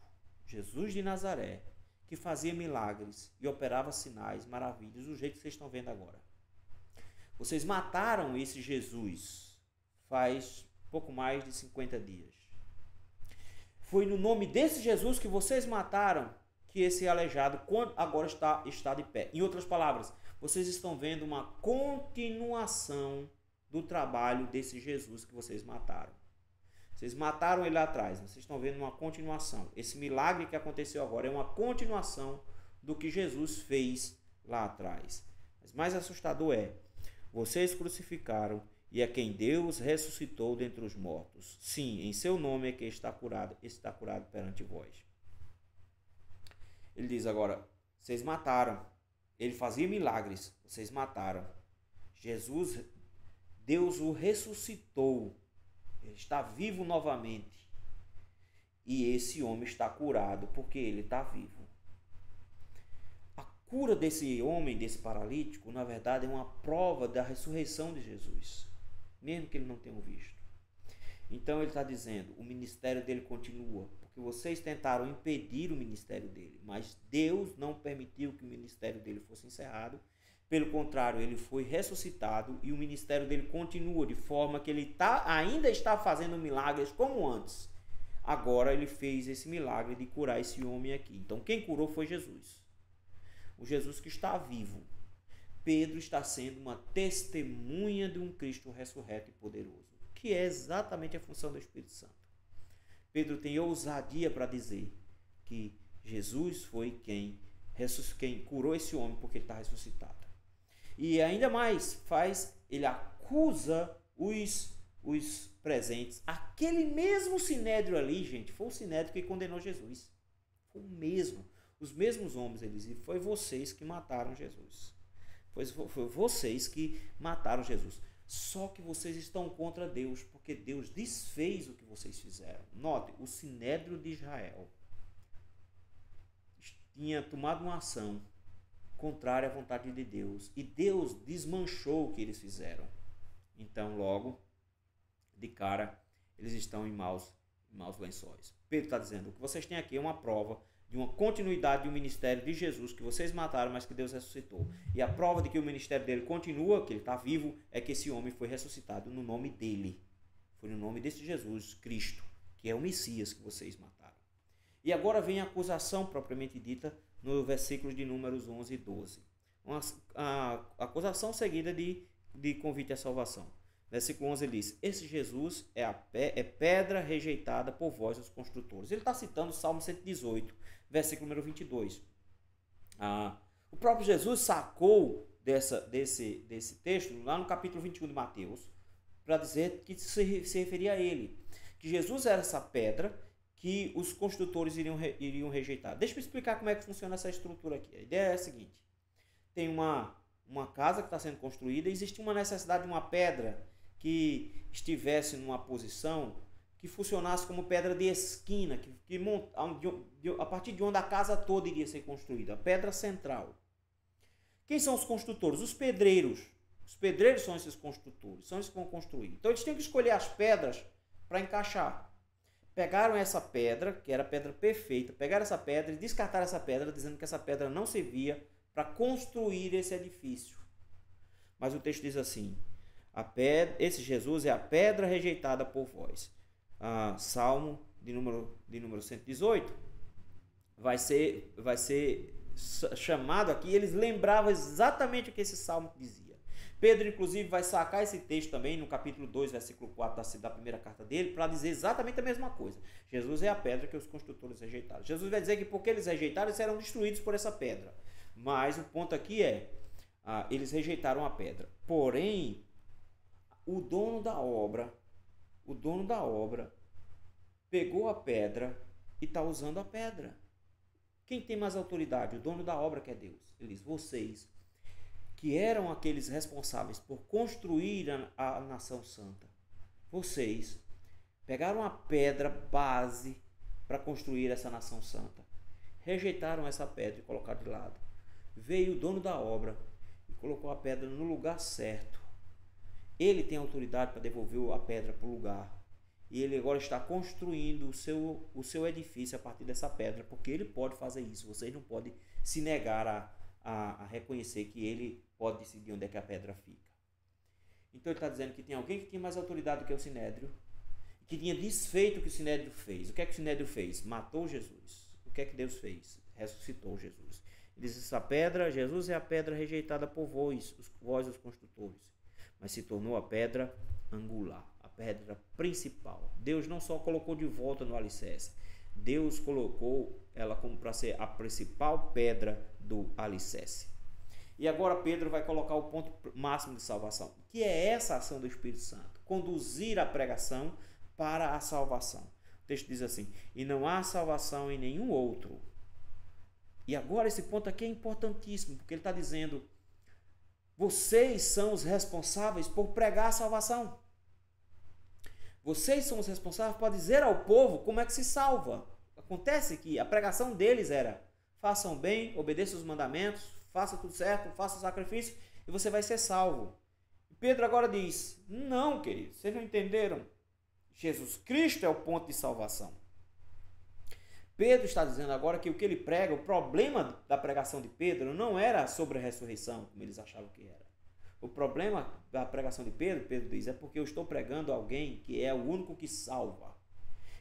S1: Jesus de Nazaré, que fazia milagres e operava sinais, maravilhas, do jeito que vocês estão vendo agora. Vocês mataram esse Jesus faz pouco mais de 50 dias. Foi no nome desse Jesus que vocês mataram que esse aleijado agora está de pé. Em outras palavras, vocês estão vendo uma continuação do trabalho desse Jesus que vocês mataram. Vocês mataram ele lá atrás, vocês estão vendo uma continuação. Esse milagre que aconteceu agora é uma continuação do que Jesus fez lá atrás. Mas mais assustador é, vocês crucificaram e é quem Deus ressuscitou dentre os mortos. Sim, em seu nome é que está curado perante vós. Ele diz agora, vocês mataram. Ele fazia milagres, vocês mataram. Jesus, Deus o ressuscitou. Ele está vivo novamente. E esse homem está curado porque ele está vivo. A cura desse homem, desse paralítico, na verdade é uma prova da ressurreição de Jesus. Mesmo que ele não tenha visto. Então ele está dizendo, o ministério dele continua. Porque vocês tentaram impedir o ministério dele. Mas Deus não permitiu que o ministério dele fosse encerrado. Pelo contrário, ele foi ressuscitado e o ministério dele continua, de forma que ele ainda está fazendo milagres como antes. Agora ele fez esse milagre de curar esse homem aqui. Então quem curou foi Jesus. O Jesus que está vivo. Pedro está sendo uma testemunha de um Cristo ressurreto e poderoso, que é exatamente a função do Espírito Santo. Pedro tem ousadia para dizer que Jesus foi quem curou esse homem porque ele está ressuscitado. E ainda mais, ele acusa os presentes. Aquele mesmo sinédrio ali, gente, foi o sinédrio que condenou Jesus. Foi o mesmo. Os mesmos homens, eles dizem, foi vocês que mataram Jesus. Foi vocês que mataram Jesus. Só que vocês estão contra Deus, porque Deus desfez o que vocês fizeram. Note, o sinédrio de Israel tinha tomado uma ação contrária à vontade de Deus. E Deus desmanchou o que eles fizeram. Então, logo, de cara, eles estão em maus lençóis. Pedro está dizendo, o que vocês têm aqui é uma prova de uma continuidade do ministério de Jesus, que vocês mataram, mas que Deus ressuscitou. E a prova de que o ministério dele continua, que ele está vivo, é que esse homem foi ressuscitado no nome dele. Foi no nome desse Jesus, Cristo, que é o Messias que vocês mataram. E agora vem a acusação propriamente dita no versículo de números 11 e 12. A acusação seguida de convite à salvação. Versículo 11 ele diz, esse Jesus é pedra rejeitada por vós, os construtores. Ele está citando o Salmo 118, versículo número 22. O próprio Jesus sacou desse texto, lá no capítulo 21 de Mateus, para dizer que se referia a ele. Que Jesus era essa pedra que os construtores iriam rejeitar. Deixa eu explicar como é que funciona essa estrutura aqui. A ideia é a seguinte. Tem uma casa que está sendo construída e existe uma necessidade de uma pedra que estivesse numa posição que funcionasse como pedra de esquina, a partir de onde a casa toda iria ser construída, a pedra central. Quem são os construtores? Os pedreiros. Os pedreiros são esses construtores, são esses que vão construir. Então eles tinham que escolher as pedras para encaixar. Pegaram essa pedra, que era a pedra perfeita, pegaram essa pedra e descartaram essa pedra, dizendo que essa pedra não servia para construir esse edifício. Mas o texto diz assim, esse Jesus é a pedra rejeitada por vós. Salmo de número 118 vai ser chamado aqui, eles lembravam exatamente o que esse salmo dizia. Pedro, inclusive, vai sacar esse texto também no capítulo 2, versículo 4 da primeira carta dele, para dizer exatamente a mesma coisa. Jesus é a pedra que os construtores rejeitaram. Jesus vai dizer que porque eles rejeitaram, eles serão destruídos por essa pedra. Mas o ponto aqui é, eles rejeitaram a pedra. Porém, o dono da obra pegou a pedra e está usando a pedra. Quem tem mais autoridade? O dono da obra, que é Deus. Ele diz: vocês, que eram aqueles responsáveis por construir a nação santa, vocês pegaram a pedra base para construir essa nação santa, rejeitaram essa pedra e colocaram de lado. Veio o dono da obra e colocou a pedra no lugar certo. Ele tem autoridade para devolver a pedra para o lugar. E ele agora está construindo o seu edifício a partir dessa pedra, porque ele pode fazer isso. Vocês não podem se negar a reconhecer que ele pode decidir onde é que a pedra fica. Então ele está dizendo que tem alguém que tinha mais autoridade do que o Sinédrio, que tinha desfeito o que o Sinédrio fez. O que é que o Sinédrio fez? Matou Jesus. O que é que Deus fez? Ressuscitou Jesus. Ele diz: essa pedra, Jesus é a pedra rejeitada por vós, os construtores, mas se tornou a pedra angular, a pedra principal. Deus não só colocou de volta no alicerce, Deus colocou ela como para ser a principal pedra do alicerce. E agora Pedro vai colocar o ponto máximo de salvação, que é essa ação do Espírito Santo, conduzir a pregação para a salvação. O texto diz assim: e não há salvação em nenhum outro. E agora esse ponto aqui é importantíssimo, porque ele está dizendo: vocês são os responsáveis por pregar a salvação. Vocês são os responsáveis por dizer ao povo como é que se salva. Acontece que a pregação deles era: façam bem, obedeçam os mandamentos, faça tudo certo, faça o sacrifício e você vai ser salvo. E Pedro agora diz: não, queridos, vocês não entenderam. Jesus Cristo é o ponto de salvação. Pedro está dizendo agora que o que ele prega, o problema da pregação de Pedro não era sobre a ressurreição, como eles achavam que era. O problema da pregação de Pedro, Pedro diz, é porque eu estou pregando alguém que é o único que salva.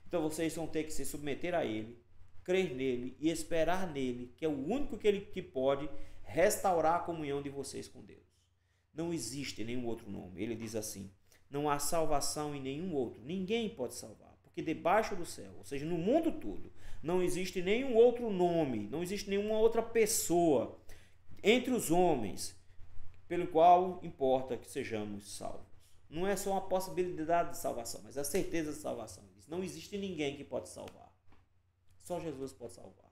S1: Então vocês vão ter que se submeter a ele, crer nele e esperar nele, que é o único que pode restaurar a comunhão de vocês com Deus. Não existe nenhum outro nome. Ele diz assim: não há salvação em nenhum outro. Ninguém pode salvar, porque debaixo do céu, ou seja, no mundo todo, não existe nenhum outro nome, não existe nenhuma outra pessoa entre os homens pelo qual importa que sejamos salvos. Não é só uma possibilidade de salvação, mas a certeza de salvação. Não existe ninguém que pode salvar. Só Jesus pode salvar.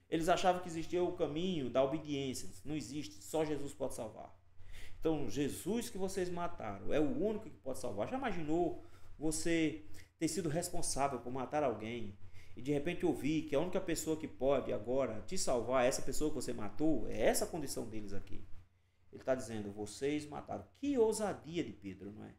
S1: Eles achavam que existia o caminho da obediência. Não existe, só Jesus pode salvar. Então, Jesus que vocês mataram é o único que pode salvar. Já imaginou você ter sido responsável por matar alguém e de repente ouvir que a única pessoa que pode agora te salvar é essa pessoa que você matou? É essa a condição deles aqui. Ele está dizendo: vocês mataram. Que ousadia de Pedro, não é?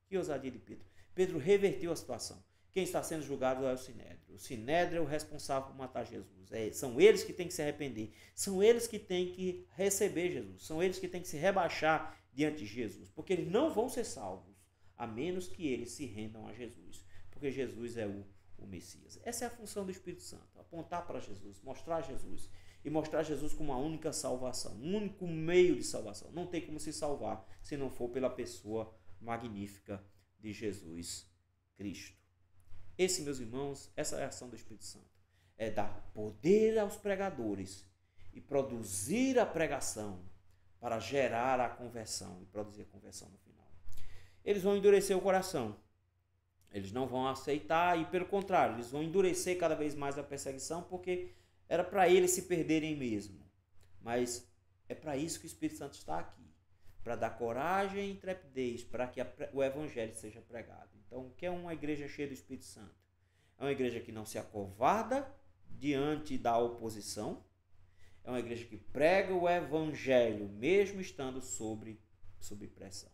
S1: Que ousadia de Pedro. Pedro reverteu a situação. Quem está sendo julgado é o Sinédrio. O Sinédrio é o responsável por matar Jesus. São eles que têm que se arrepender. São eles que têm que receber Jesus. São eles que têm que se rebaixar diante de Jesus. Porque eles não vão ser salvos, a menos que eles se rendam a Jesus. Porque Jesus é o Messias. Essa é a função do Espírito Santo. Apontar para Jesus, mostrar Jesus. E mostrar Jesus como a única salvação. Um único meio de salvação. Não tem como se salvar se não for pela pessoa magnífica de Jesus Cristo. Esse, meus irmãos, essa é a ação do Espírito Santo. É dar poder aos pregadores e produzir a pregação para gerar a conversão e produzir a conversão no final. Eles vão endurecer o coração. Eles não vão aceitar e, pelo contrário, eles vão endurecer cada vez mais a perseguição, porque era para eles se perderem mesmo. Mas é para isso que o Espírito Santo está aqui. Para dar coragem e intrepidez para que o Evangelho seja pregado. Então, o que é uma igreja cheia do Espírito Santo? É uma igreja que não se acovarda diante da oposição. É uma igreja que prega o Evangelho, mesmo estando sob pressão.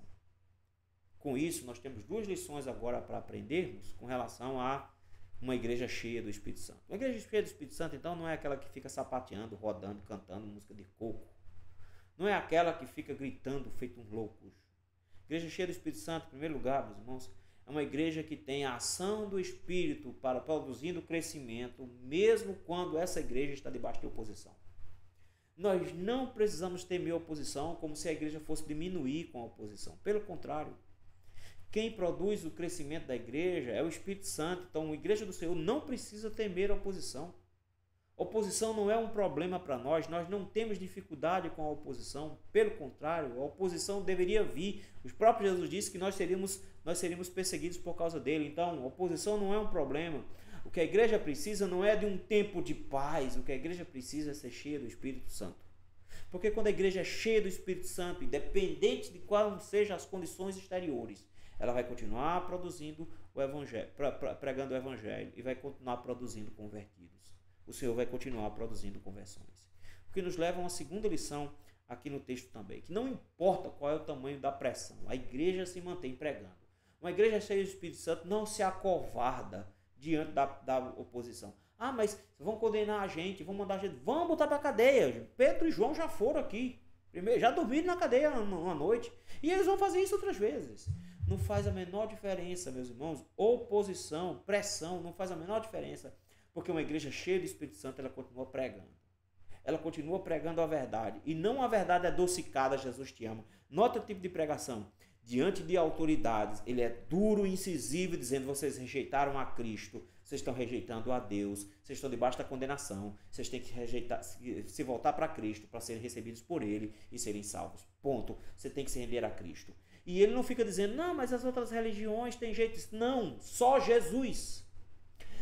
S1: Com isso, nós temos duas lições agora para aprendermos com relação a uma igreja cheia do Espírito Santo. Uma igreja cheia do Espírito Santo, então, não é aquela que fica sapateando, rodando, cantando música de coco. Não é aquela que fica gritando feito uns loucos. Igreja cheia do Espírito Santo, em primeiro lugar, meus irmãos, é uma igreja que tem a ação do Espírito para produzindo crescimento, mesmo quando essa igreja está debaixo de oposição. Nós não precisamos temer a oposição como se a igreja fosse diminuir com a oposição. Pelo contrário, quem produz o crescimento da igreja é o Espírito Santo. Então, a igreja do Senhor não precisa temer a oposição. Oposição não é um problema para nós não temos dificuldade com a oposição, pelo contrário, a oposição deveria vir. O próprio Jesus disse que nós seríamos perseguidos por causa dele, então a oposição não é um problema. O que a igreja precisa não é de um tempo de paz, o que a igreja precisa é ser cheia do Espírito Santo. Porque quando a igreja é cheia do Espírito Santo, independente de quais sejam as condições exteriores, ela vai continuar produzindo o evangelho, pregando o evangelho e vai continuar produzindo convertidos. O Senhor vai continuar produzindo conversões. O que nos leva a uma segunda lição aqui no texto também, que não importa qual é o tamanho da pressão, a igreja se mantém pregando. Uma igreja cheia do Espírito Santo não se acovarda diante da oposição. Ah, mas vão condenar a gente, vão mandar a gente, vão botar para a cadeia. Pedro e João já foram aqui. Primeiro, já dormiram na cadeia uma noite. E eles vão fazer isso outras vezes. Não faz a menor diferença, meus irmãos. Oposição, pressão, não faz a menor diferença. Porque uma igreja cheia do Espírito Santo, ela continua pregando. Ela continua pregando a verdade. E não a verdade adocicada, Jesus te ama. Nota o tipo de pregação. Diante de autoridades, ele é duro e incisivo, dizendo: vocês rejeitaram a Cristo, vocês estão rejeitando a Deus, vocês estão debaixo da condenação, vocês têm que rejeitar, se voltar para Cristo para serem recebidos por Ele e serem salvos. Ponto. Você tem que se render a Cristo. E ele não fica dizendo: não, mas as outras religiões têm jeito. Não, só Jesus.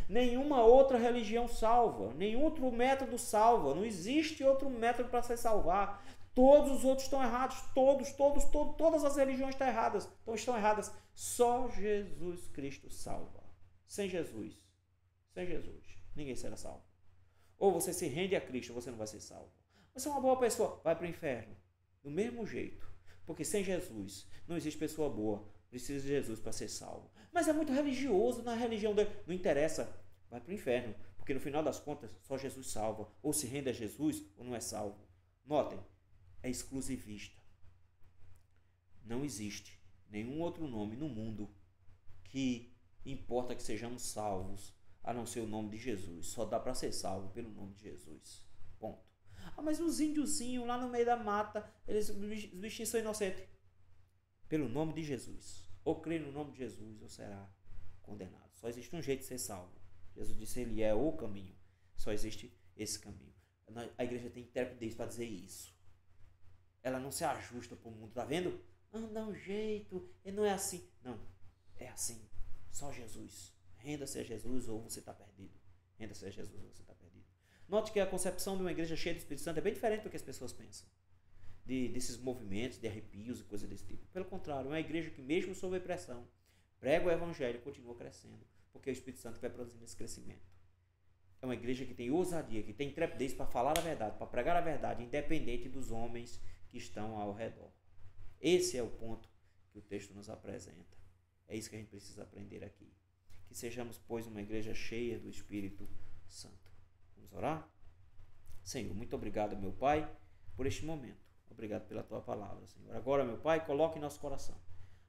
S1: Nenhuma outra religião salva, nenhum outro método salva, não existe outro método para se salvar. Todos os outros estão errados, todas as religiões estão erradas. Só Jesus Cristo salva. Sem Jesus, ninguém será salvo. Ou você se rende a Cristo, você não vai ser salvo. Você é uma boa pessoa, vai para o inferno. Do mesmo jeito. Porque sem Jesus não existe pessoa boa. Precisa de Jesus para ser salvo. Mas é muito religioso, na religião dele. Não interessa, vai para o inferno. Porque no final das contas, só Jesus salva. Ou se rende a Jesus, ou não é salvo. Notem, é exclusivista. Não existe nenhum outro nome no mundo que importa que sejamos salvos, a não ser o nome de Jesus. Só dá para ser salvo pelo nome de Jesus. Ponto. Ah, mas os índiozinhos lá no meio da mata, os bichinhos são inocentes. Pelo nome de Jesus. Ou crê no nome de Jesus, ou será condenado. Só existe um jeito de ser salvo. Jesus disse: ele é o caminho. Só existe esse caminho. A igreja tem intrepidez para dizer isso. Ela não se ajusta para o mundo. Tá vendo? Não dá um jeito. E não é assim. Não. É assim. Só Jesus. Renda-se a Jesus ou você está perdido. Renda-se a Jesus ou você está perdido. Note que a concepção de uma igreja cheia do Espírito Santo é bem diferente do que as pessoas pensam. Desses movimentos, de arrepios e coisas desse tipo. Pelo contrário, é uma igreja que mesmo sob pressão, prega o evangelho e continua crescendo. Porque o Espírito Santo vai produzindo esse crescimento. É uma igreja que tem ousadia, que tem intrepidez para falar a verdade, para pregar a verdade, independente dos homens que estão ao redor. Esse é o ponto que o texto nos apresenta. É isso que a gente precisa aprender aqui. Que sejamos, pois, uma igreja cheia do Espírito Santo. Vamos orar? Senhor, muito obrigado, meu Pai, por este momento. Obrigado pela Tua palavra, Senhor. Agora, meu Pai, coloque em nosso coração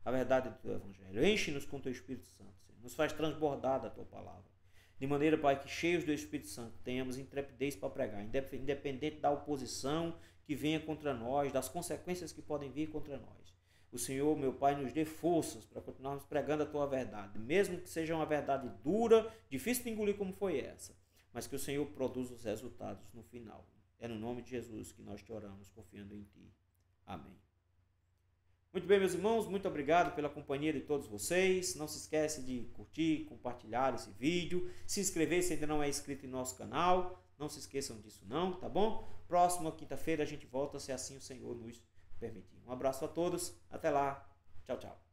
S1: a verdade do Teu Evangelho. Enche-nos com o Teu Espírito Santo, Senhor. Nos faz transbordar da Tua palavra. De maneira, Pai, que cheios do Espírito Santo tenhamos intrepidez para pregar, independente da oposição que venha contra nós, das consequências que podem vir contra nós. O Senhor, meu Pai, nos dê forças para continuarmos pregando a Tua verdade, mesmo que seja uma verdade dura, difícil de engolir como foi essa, mas que o Senhor produza os resultados no final. É no nome de Jesus que nós te oramos, confiando em Ti. Amém. Muito bem, meus irmãos, muito obrigado pela companhia de todos vocês. Não se esquece de curtir, compartilhar esse vídeo, se inscrever se ainda não é inscrito em nosso canal. Não se esqueçam disso não, tá bom? Próxima quinta-feira a gente volta, se assim o Senhor nos permitir. Um abraço a todos, até lá, tchau, tchau.